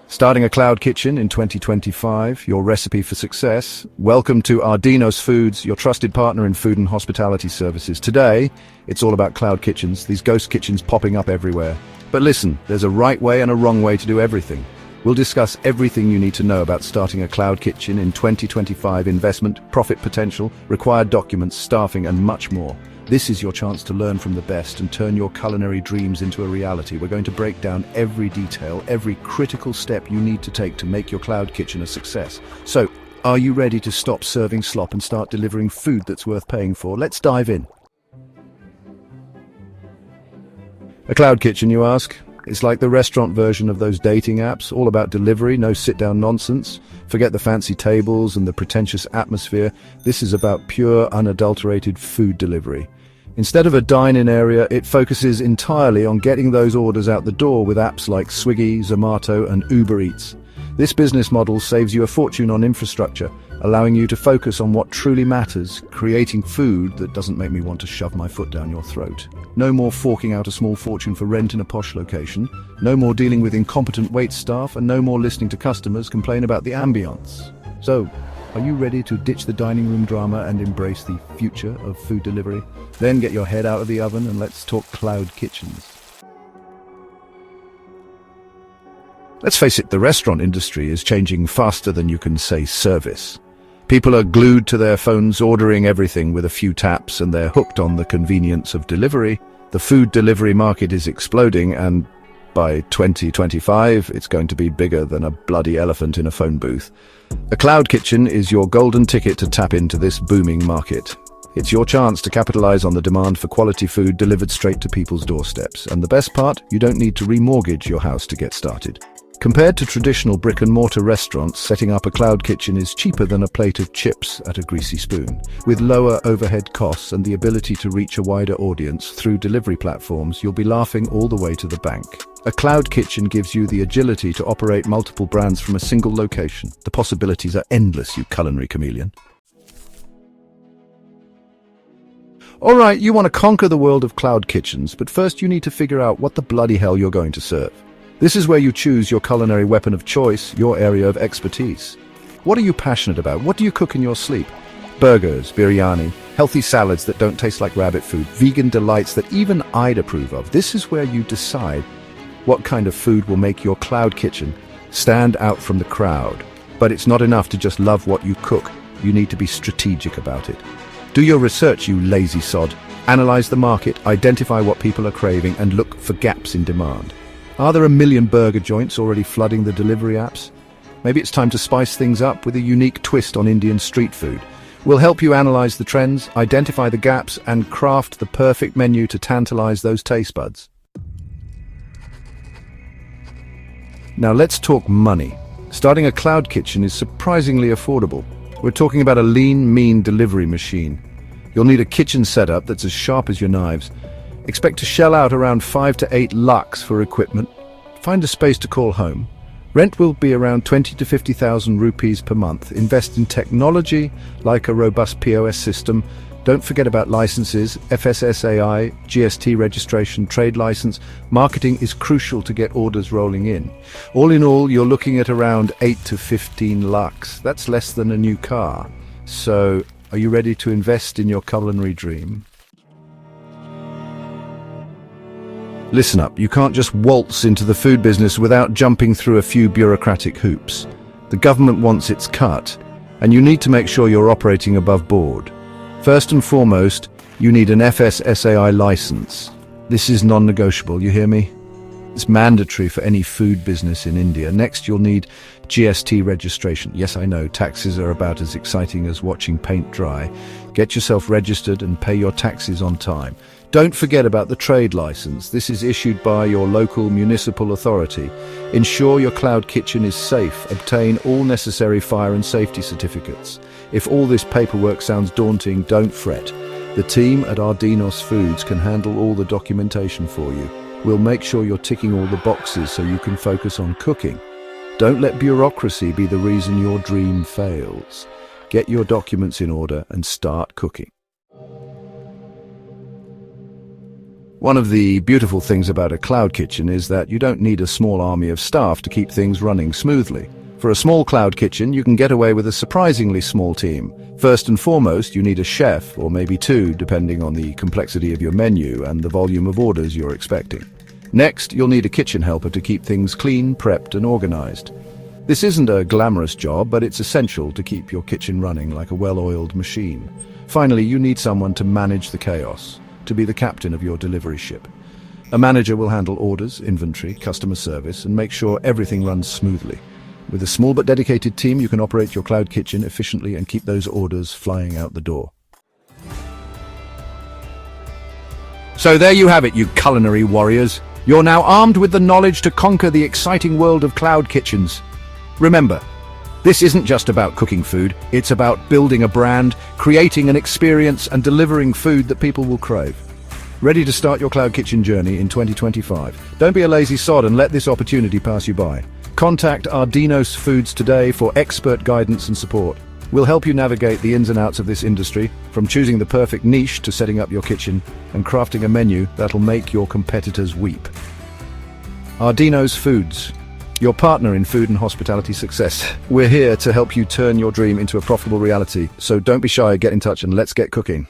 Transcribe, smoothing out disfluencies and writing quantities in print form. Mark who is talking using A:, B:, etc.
A: Starting a cloud kitchen in 2025, your recipe for success. Welcome to ARDINOS Foods, your trusted partner in food and hospitality services. Today, it's all about cloud kitchens, these ghost kitchens popping up everywhere. But listen, there's a right way and a wrong way to do everything. We'll discuss everything you need to know about starting a cloud kitchen in 2025: investment, profit potential, required documents, staffing, and much more. This is your chance to learn from the best and turn your culinary dreams into a reality. We're going to break down every detail, every critical step you need to take to make your cloud kitchen a success. So, are you ready to stop serving slop and start delivering food that's worth paying for? Let's dive in. A cloud kitchen, you ask? It's like the restaurant version of those dating apps, all about delivery, no sit-down nonsense. Forget the fancy tables and the pretentious atmosphere. This is about pure, unadulterated food delivery. Instead of a dine-in area, it focuses entirely on getting those orders out the door with apps like Swiggy, Zomato, and Uber Eats. This business model saves you a fortune on infrastructure, allowing you to focus on what truly matters, creating food that doesn't make me want to shove my foot down your throat. No more forking out a small fortune for rent in a posh location, no more dealing with incompetent wait staff, and no more listening to customers complain about the ambience. So, are you ready to ditch the dining room drama and embrace the future of food delivery? Then get your head out of the oven and let's talk cloud kitchens. Let's face it, the restaurant industry is changing faster than you can say service. People are glued to their phones, ordering everything with a few taps, and they're hooked on the convenience of delivery. The food delivery market is exploding, and by 2025, it's going to be bigger than a bloody elephant in a phone booth. A cloud kitchen is your golden ticket to tap into this booming market. It's your chance to capitalize on the demand for quality food delivered straight to people's doorsteps. And the best part, you don't need to remortgage your house to get started. Compared to traditional brick-and-mortar restaurants, setting up a cloud kitchen is cheaper than a plate of chips at a greasy spoon. With lower overhead costs and the ability to reach a wider audience through delivery platforms, you'll be laughing all the way to the bank. A cloud kitchen gives you the agility to operate multiple brands from a single location. The possibilities are endless, you culinary chameleon. Alright, you want to conquer the world of cloud kitchens, but first you need to figure out what the bloody hell you're going to serve. This is where you choose your culinary weapon of choice, your area of expertise. What are you passionate about? What do you cook in your sleep? Burgers, biryani, healthy salads that don't taste like rabbit food, vegan delights that even I'd approve of. This is where you decide what kind of food will make your cloud kitchen stand out from the crowd. But it's not enough to just love what you cook. You need to be strategic about it. Do your research, you lazy sod. Analyze the market, identify what people are craving, and look for gaps in demand. Are there a million burger joints already flooding the delivery apps? Maybe it's time to spice things up with a unique twist on Indian street food. We'll help you analyze the trends, identify the gaps, and craft the perfect menu to tantalize those taste buds. Now let's talk money. Starting a cloud kitchen is surprisingly affordable. We're talking about a lean, mean delivery machine. You'll need a kitchen setup that's as sharp as your knives. Expect to shell out around 5 to 8 lakhs for equipment. Find a space to call home. Rent will be around 20 to 50,000 rupees per month. Invest in technology like a robust POS system. Don't forget about licenses, FSSAI, GST registration, trade license. Marketing is crucial to get orders rolling in. All in all, you're looking at around 8 to 15 lakhs. That's less than a new car. So, are you ready to invest in your culinary dream? Listen up, you can't just waltz into the food business without jumping through a few bureaucratic hoops. The government wants its cut, and you need to make sure you're operating above board. First and foremost, you need an FSSAI license. This is non-negotiable, you hear me? It's mandatory for any food business in India. Next, you'll need GST registration. Yes, I know, taxes are about as exciting as watching paint dry. Get yourself registered and pay your taxes on time. Don't forget about the trade license. This is issued by your local municipal authority. Ensure your cloud kitchen is safe. Obtain all necessary fire and safety certificates. If all this paperwork sounds daunting, don't fret. The team at ARDINOS Foods can handle all the documentation for you. We'll make sure you're ticking all the boxes so you can focus on cooking. Don't let bureaucracy be the reason your dream fails. Get your documents in order and start cooking. One of the beautiful things about a cloud kitchen is that you don't need a small army of staff to keep things running smoothly. For a small cloud kitchen, you can get away with a surprisingly small team. First and foremost, you need a chef, or maybe two, depending on the complexity of your menu and the volume of orders you're expecting. Next, you'll need a kitchen helper to keep things clean, prepped, and organized. This isn't a glamorous job, but it's essential to keep your kitchen running like a well-oiled machine. Finally, you need someone to manage the chaos, to be the captain of your delivery ship. A manager will handle orders, inventory, customer service, and make sure everything runs smoothly. With a small but dedicated team, you can operate your cloud kitchen efficiently and keep those orders flying out the door. So there you have it, you culinary warriors. You're now armed with the knowledge to conquer the exciting world of cloud kitchens. Remember, this isn't just about cooking food, it's about building a brand, creating an experience, and delivering food that people will crave. Ready to start your cloud kitchen journey in 2025? Don't be a lazy sod and let this opportunity pass you by. Contact ARDINOS Foods today for expert guidance and support. We'll help you navigate the ins and outs of this industry, from choosing the perfect niche to setting up your kitchen and crafting a menu that'll make your competitors weep. ARDINOS Foods, your partner in food and hospitality success. We're here to help you turn your dream into a profitable reality, so don't be shy, get in touch and let's get cooking.